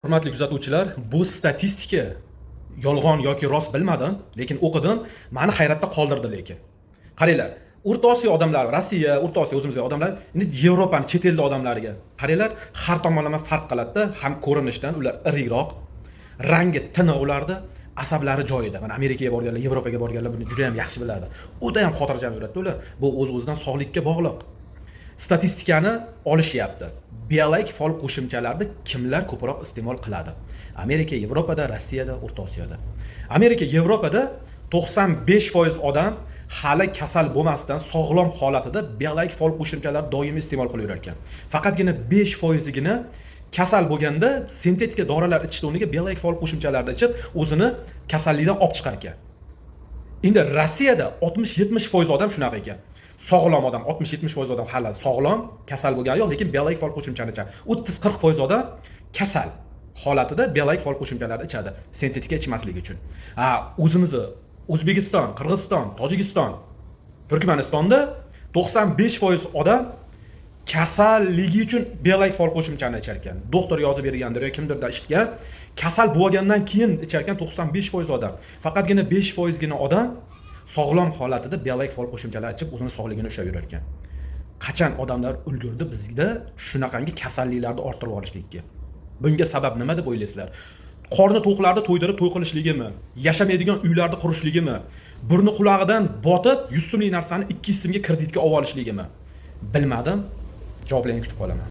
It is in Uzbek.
Hurmatli kuzatuvchilar, bu statistika yolg'on yoki rost bilmadim, lekin o'qidim, meni hayratda qoldirdi lekin. Qaranglar, O'rta Osiyo odamlari, Rossiya, O'rta Osiyo o'zimizga odamlar, endi Yevropani chet elda odamlariga qaranglar, har tomonlama farq qiladi-da, ham ko'rinishdan ular irikroq, rangi tiniq ularda, asablari joyida. Mana Amerikaga borganlar, Yevropaga borganlar buni juda ham yaxshi biladi. O'ta ham xotirjam yuradi ular. Bu o'z-o'zidan sog'likka bog'liq. Statistikani olishyapti. Biologik faol qo'shimchalarni kimlar ko'proq iste'mol qiladi? Amerika, Yevropada, Rossiyada, O'rta Osiyoda. Amerika, Yevropada 95% odam hali kasal bo'lmasdan sog'lom holatida biologik faol qo'shimchalar doimiy iste'mol qilaverar ekan. Faqatgina 5%igina kasal bo'lganda sintetika dorilar ichishdan o'rniga biologik faol qo'shimchalarni ichib, o'zini kasallikdan olib chiqar ekan. Endi Rossiyada 60-70% odam shunaqa ekan. Sog'lom odam 60-70% odam hali sog'lom, kasal bo'lgani yo'q, lekin biologik faol qo'shimchani ichadi. 30-40% odam kasal holatida biologik faol qo'shimchalarni ichadi, sintetika ichmasligi uchun. O'zimizni O'zbekiston, Qirg'iziston, Tojikiston, Turkmanistonda 95% odam kasalligi uchun biologik faol qo'shimchani ichar ekan. Doktor yozib bergandir yoki kimdirda eshitgan, kasal bo'lgandan keyin ichar ekan 95% odam. Faqatgina 5% gina odam sog'lom holatida biologik faol qo'shimchalar ichib o'zini sog'ligini ushlab yurar ekan. Qachon odamlar ulgurdi bizda shunaqangi kasalliklarni orttirib olishlikka? Bunga sabab nima deb o'ylaysizlar? Qorni to'qlarni to'ydirib to'y qilishligimi? Yashamaydigan uylarni qurishligimi? Burni qulog'idan botib 100 so'mlik narsani 200 so'mga kreditga olib olishligimi? Bilmadim. Javoblarini kutib qolaman.